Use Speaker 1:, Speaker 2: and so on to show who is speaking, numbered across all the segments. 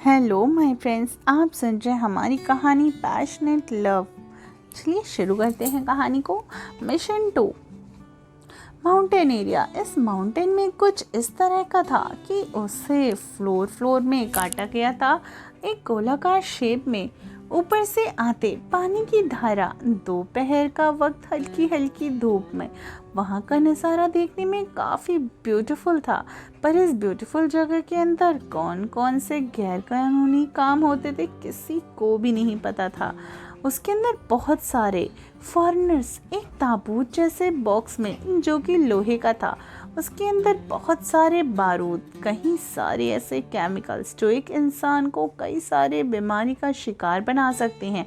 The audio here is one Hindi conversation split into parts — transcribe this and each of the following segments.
Speaker 1: हेलो माय फ्रेंड्स, आप सुन रहे हैं हमारी कहानी पैशनेट लव। चलिए शुरू करते हैं कहानी को। Mission 2, mountain area. इस माउंटेन में कुछ इस तरह का था कि उसे फ्लोर फ्लोर में काटा गया था, एक गोलाकार शेप में। ऊपर से आते पानी की धारा, दोपहर का वक्त हल्की हल्की धूप में वहाँ का नज़ारा देखने में काफ़ी ब्यूटीफुल था। पर इस ब्यूटीफुल जगह के अंदर कौन कौन से गैर कानूनी काम होते थे किसी को भी नहीं पता था। उसके अंदर बहुत सारे फॉरेनर्स एक ताबूत जैसे बॉक्स में, जो कि लोहे का था, उसके अंदर बहुत सारे बारूद, कई सारे ऐसे केमिकल्स जो एक इंसान को कई सारे बीमारी का शिकार बना सकते हैं।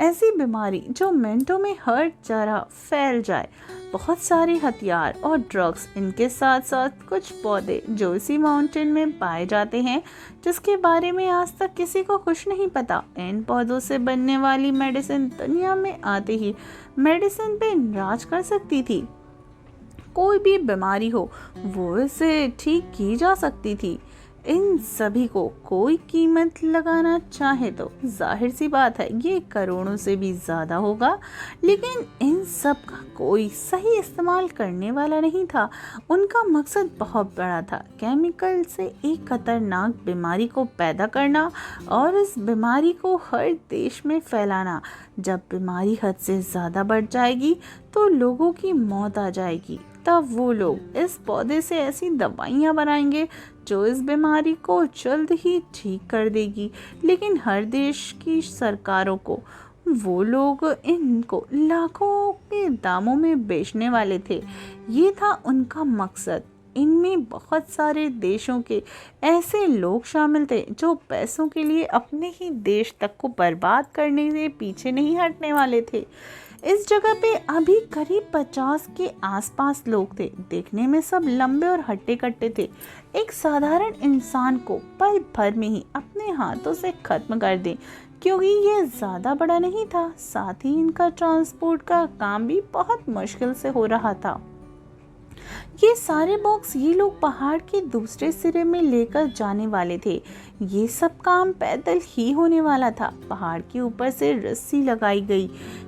Speaker 1: ऐसी बीमारी जो मिनटों में हर जगह फैल जाए। बहुत सारे हथियार और ड्रग्स, इनके साथ साथ कुछ पौधे जो इसी माउंटेन में पाए जाते हैं, जिसके बारे में आज तक किसी को कुछ नहीं पता। इन पौधों से बनने वाली मेडिसिन दुनिया में आते ही मेडिसिन पे राज कर सकती थी। कोई भी बीमारी हो वो इसे ठीक की जा सकती थी। इन सभी को कोई कीमत लगाना चाहे तो जाहिर सी बात है ये करोड़ों से भी ज़्यादा होगा, लेकिन इन सब का कोई सही इस्तेमाल करने वाला नहीं था। उनका मकसद बहुत बड़ा था, केमिकल से एक खतरनाक बीमारी को पैदा करना और इस बीमारी को हर देश में फैलाना। जब बीमारी हद से ज़्यादा बढ़ जाएगी तो लोगों की मौत आ जाएगी। तब वो लोग इस पौधे से ऐसी दवाइयाँ बनाएंगे जो इस बीमारी को जल्द ही ठीक कर देगी। लेकिन हर देश की सरकारों को वो लोग इनको लाखों के दामों में बेचने वाले थे। ये था उनका मकसद। इनमें बहुत सारे देशों के ऐसे लोग शामिल थे जो पैसों के लिए अपने ही देश तक को बर्बाद करने से पीछे नहीं हटने वाले थे। इस जगह पे अभी करीब 50 के आसपास लोग थे। देखने में सब लंबे और हट्टे कट्टे थे। एक साधारण इंसान को पल भर में ही अपने हाथों से खत्म कर दें, क्योंकि ये ज़्यादा बड़ा नहीं था। साथ ही इनका ट्रांसपोर्ट का काम भी बहुत मुश्किल से हो रहा था। ये सारे बॉक्स ये लोग पहाड़ के दूसरे सिरे में लेकर जाने वाले थे। ये सब काम पैदल ही होने वाला था। पहाड़ के ऊपर से रस्सी लगाई गई,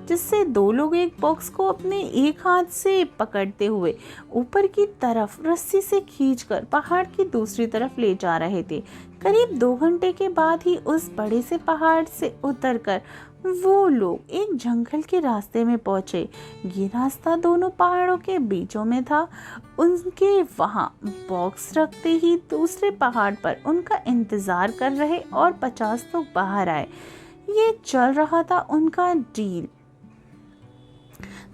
Speaker 1: जिससे दो लोग एक बॉक्स को अपने एक हाथ से पकड़ते हुए ऊपर की तरफ रस्सी से खींचकर पहाड़ की दूसरी तरफ ले जा रहे थे। करीब 2 घंटे के बाद ही उस बड़े से पहाड़ से उतरकर वो लोग एक जंगल के रास्ते में पहुंचे। ये रास्ता दोनों पहाड़ों के बीचों में था। उनके वहां बॉक्स रखते ही दूसरे पहाड़ पर उनका इंतजार कर रहे और 50 लोग बाहर आए। ये चल रहा था उनका डील।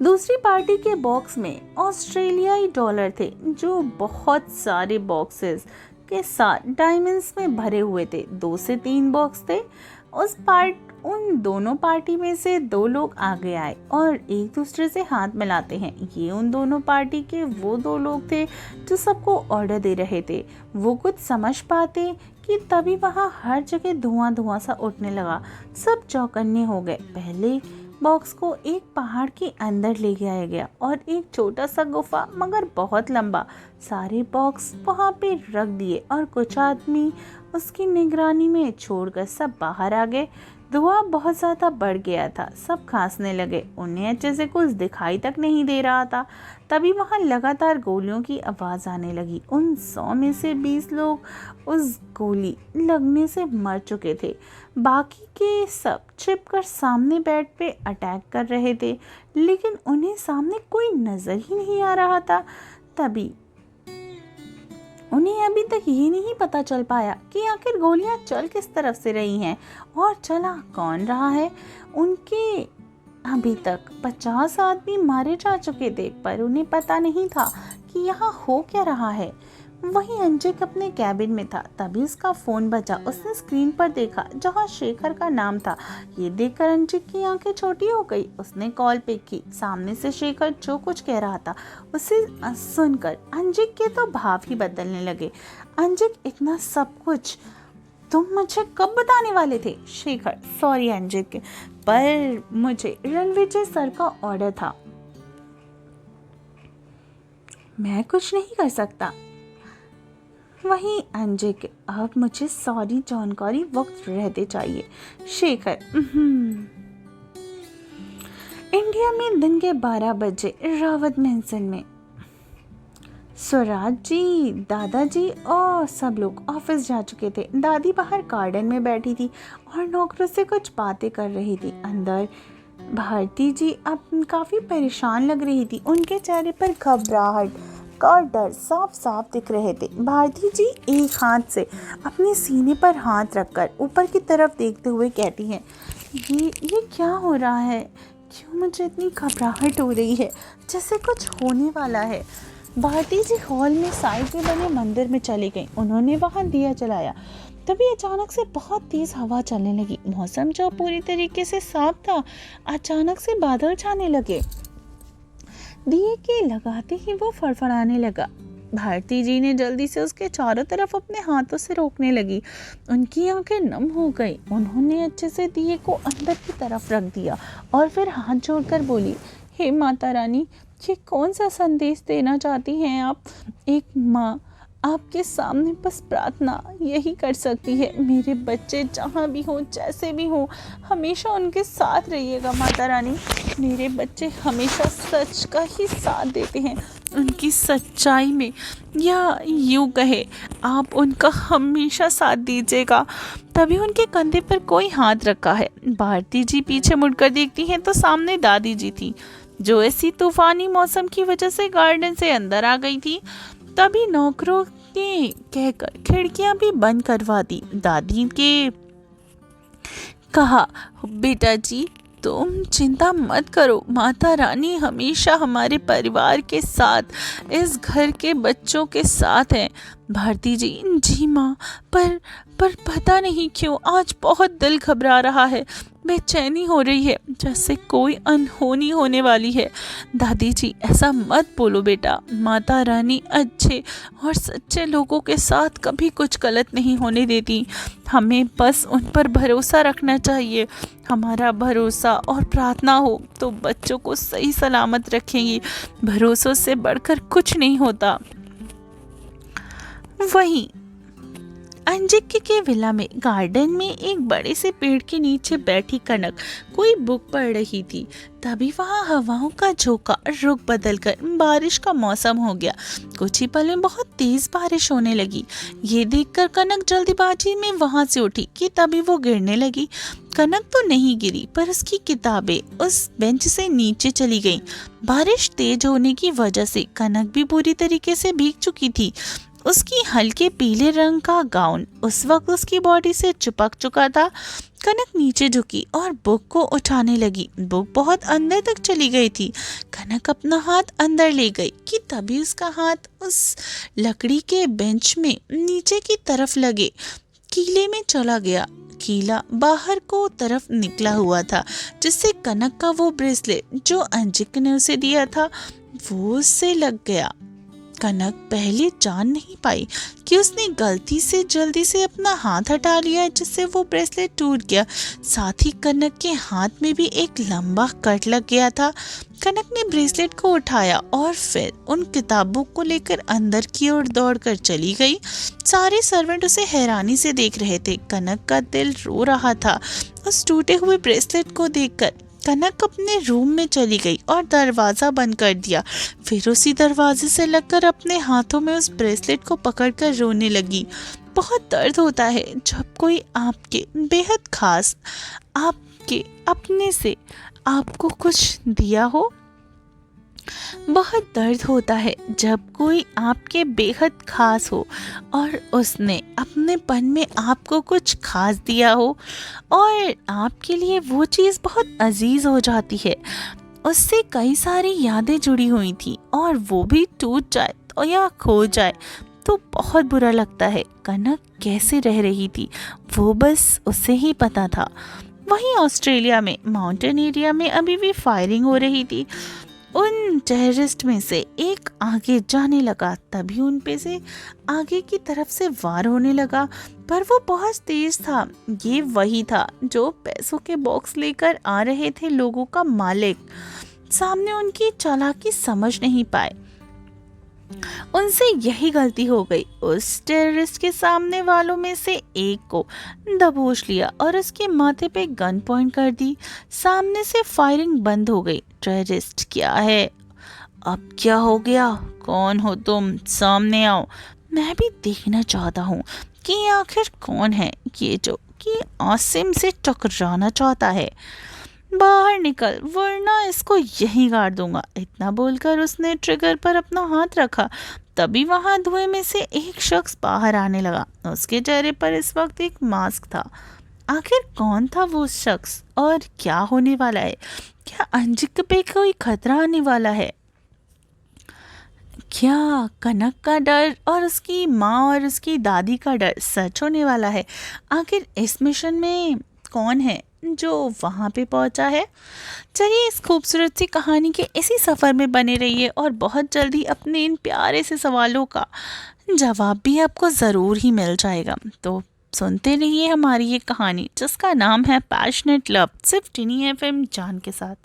Speaker 1: दूसरी पार्टी के बॉक्स में ऑस्ट्रेलियाई डॉलर थे, जो बहुत सारे बॉक्सेस के साथ डायमंड्स में भरे हुए थे। 2 से 3 बॉक्स थे। उन दोनों पार्टी में से 2 लोग आगे आए और एक दूसरे से हाथ मिलाते हैं। ये उन दोनों पार्टी के वो 2 लोग थे जो सबको ऑर्डर दे रहे थे। वो कुछ समझ पाते कि तभी वहाँ हर जगह धुआं धुआं सा उठने लगा। सब चौकन्ने हो गए। पहले बॉक्स को एक पहाड़ के अंदर ले जाया गया और एक छोटा सा गुफा, मगर बहुत लंबा। सारे बॉक्स वहाँ पे रख दिए और कुछ आदमी उसकी निगरानी में छोड़कर सब बाहर आ गए। धुआं बहुत ज़्यादा बढ़ गया था। सब खांसने लगे। उन्हें अच्छे से कुछ दिखाई तक नहीं दे रहा था। तभी वहाँ लगातार गोलियों की आवाज़ आने लगी। उन 100 में से 20 लोग उस गोली लगने से मर चुके थे। बाकी के सब छिपकर सामने बेड पे अटैक कर रहे थे, लेकिन उन्हें सामने कोई नज़र ही नहीं आ रहा था। तभी उन्हें अभी तक ये नहीं पता चल पाया कि आखिर गोलियां चल किस तरफ से रही हैं और चला कौन रहा है। उनके अभी तक 50 आदमी मारे जा चुके थे, पर उन्हें पता नहीं था कि यहाँ हो क्या रहा है। वहीं अंजिक अपने कैबिन में था। तभी उसका फोन बजा। उसने स्क्रीन पर देखा जहाँ शेखर का नाम था। ये देखकर अंजिक की आंखें छोटी हो गई। उसने कॉल पे की। सामने से शेखर जो कुछ कह रहा था उसे सुनकर अंजिक के तो भाव ही बदलने लगे। अंजिक, इतना सब कुछ तुम मुझे कब बताने वाले थे? शेखर, सॉरी अंजिक, पर मुझे रणविजय सर का ऑर्डर था। मैं कुछ नहीं कर सकता। वहीं अंजे के अब मुझे सारी जानकारी वक्त रहते चाहिए। शेखर इंडिया में दिन के 12 बजे रावत मैंसन में। स्वराज जी, दादाजी और सब लोग ऑफिस जा चुके थे। दादी बाहर गार्डन में बैठी थी और नौकरों से कुछ बातें कर रही थी। अंदर भारती जी अब काफ़ी परेशान लग रही थी। उनके चेहरे पर घबराहट और डर साफ साफ दिख रहे थे। भारती जी एक हाथ से अपने सीने पर हाथ रखकर ऊपर की तरफ देखते हुए कहती हैं, ये क्या हो रहा है? क्यों मुझे इतनी घबराहट हो रही है, जैसे कुछ होने वाला है। भारती जी हॉल में साई के बने मंदिर में चली गई। उन्होंने वहां दिया जलाया। तभी अचानक से बहुत तेज हवा चलने लगी। मौसम जो पूरी तरीके से साफ था, अचानक से बादल छाने लगे। दिए के लगाते ही वो फड़फड़ाने लगा। भारती जी ने जल्दी से उसके चारों तरफ अपने हाथों से रोकने लगी। उनकी आंखें नम हो गई। उन्होंने अच्छे से दिए को अंदर की तरफ रख दिया और फिर हाथ जोड़कर बोली, हे माता रानी, ये कौन सा संदेश देना चाहती हैं आप? एक माँ आपके सामने बस प्रार्थना यही कर सकती है। मेरे बच्चे जहाँ भी हों, जैसे भी हों, हमेशा उनके साथ रहिएगा माता रानी। मेरे बच्चे हमेशा सच का ही साथ देते हैं, उनकी सच्चाई में, या यूँ कहे आप उनका हमेशा साथ दीजिएगा। तभी उनके कंधे पर कोई हाथ रखा है। भारती जी पीछे मुड़कर देखती हैं तो सामने दादी जी थी, जो ऐसी तूफानी मौसम की वजह से गार्डन से अंदर आ गई थी। तभी नौकरों ने कहकर खिड़कियां भी बंद करवा दी। दादी के कहा, बेटा जी तुम चिंता मत करो, माता रानी हमेशा हमारे परिवार के साथ, इस घर के बच्चों के साथ है। भारती जी, जी माँ, पर पता नहीं क्यों आज बहुत दिल घबरा रहा है, बेचैनी हो रही है, जैसे कोई अनहोनी होने वाली है। दादी जी ऐसा मत बोलो बेटा, माता रानी अच्छे और सच्चे लोगों के साथ कभी कुछ गलत नहीं होने देती। हमें बस उन पर भरोसा रखना चाहिए। हमारा भरोसा और प्रार्थना हो तो बच्चों को सही सलामत रखेंगी। भरोसों से बढ़कर कुछ नहीं होता। वहीं अंजिक के विला में गार्डन में एक बड़े से पेड़ के नीचे बैठी कनक कोई बुक पढ़ रही थी। तभी वहाँ हवाओं का झोंका रुख बदलकर बारिश का मौसम हो गया। कुछ ही पल में बहुत तेज बारिश होने लगी। ये देखकर कनक जल्दीबाजी में वहाँ से उठी कि तभी वो गिरने लगी। कनक तो नहीं गिरी, पर उसकी किताबें उस बेंच से नीचे चली गईं। बारिश तेज होने की वजह से कनक भी पूरी तरीके से भीग चुकी थी। उसकी हल्के पीले रंग का गाउन उस वक्त उसकी बॉडी से चिपक चुका था। कनक नीचे झुकी और बुक को उठाने लगी। बुक बहुत अंदर तक चली गई थी। कनक अपना हाथ अंदर ले गई कि तभी उसका हाथ उस लकड़ी के बेंच में नीचे की तरफ लगे कीले में चला गया। कीला बाहर को तरफ निकला हुआ था, जिससे कनक का वो ब्रेसलेट जो अंजिक ने उसे दिया था वो उससे लग गया। कनक पहले जान नहीं पाई कि उसने गलती से जल्दी से अपना हाथ हटा लिया, जिससे वो ब्रेसलेट टूट गया। साथ ही कनक के हाथ में भी एक लंबा कट लग गया था। कनक ने ब्रेसलेट को उठाया और फिर उन किताबों को लेकर अंदर की ओर दौड़कर चली गई। सारे सर्वेंट उसे हैरानी से देख रहे थे। कनक का दिल रो रहा था। उस टूटे हुए ब्रेसलेट को देखकर कनक अपने रूम में चली गई और दरवाज़ा बंद कर दिया। फिर उसी दरवाजे से लगकर अपने हाथों में उस ब्रेसलेट को पकड़कर रोने लगी। बहुत दर्द होता है जब कोई आपके बेहद खास, आपके अपने से आपको कुछ दिया हो। बहुत दर्द होता है जब कोई आपके बेहद खास हो और उसने अपनेपन में आपको कुछ खास दिया हो और आपके लिए वो चीज़ बहुत अजीज हो जाती है। उससे कई सारी यादें जुड़ी हुई थी और वो भी टूट जाए तो या खो जाए तो बहुत बुरा लगता है। कनक कैसे रह रही थी वो बस उसे ही पता था। वहीं ऑस्ट्रेलिया में माउंटेन एरिया में अभी भी फायरिंग हो रही थी। उन टेररिस्ट में से एक आगे जाने लगा। तभी उन पे से आगे की तरफ से वार होने लगा, पर वो बहुत तेज था। ये वही था जो पैसों के बॉक्स लेकर आ रहे थे लोगों का मालिक। सामने उनकी चालाकी समझ नहीं पाए। उनसे यही गलती हो गई। उस टेररिस्ट के सामने वालों में से एक को दबोच लिया और उसके माथे पे गन पॉइंट कर दी। सामने से फायरिंग बंद हो गई। टेररिस्ट, क्या है? अब क्या हो गया? कौन हो तुम? सामने आओ। मैं भी देखना चाहता हूँ कि आखिर कौन है ये जो कि आसिम से टकराना चाहता है। बाहर निकल वरना इसको यहीं गाड़ दूंगा। इतना बोलकर उसने ट्रिगर पर अपना हाथ रखा। तभी वहां धुएं में से एक शख्स बाहर आने लगा। उसके चेहरे पर इस वक्त एक मास्क था। आखिर कौन था वो शख्स और क्या होने वाला है? क्या अंजिक पे कोई खतरा आने वाला है? क्या कनक का डर और उसकी माँ और उसकी दादी का डर सच होने वाला है? आखिर इस मिशन में कौन है जो वहाँ पे पहुँचा है? चलिए इस खूबसूरत सी कहानी के इसी सफ़र में बने रहिए और बहुत जल्दी अपने इन प्यारे से सवालों का जवाब भी आपको ज़रूर ही मिल जाएगा। तो सुनते रहिए हमारी ये कहानी जिसका नाम है पैशनेट लव, सिर्फ टिनी एफएम जान के साथ।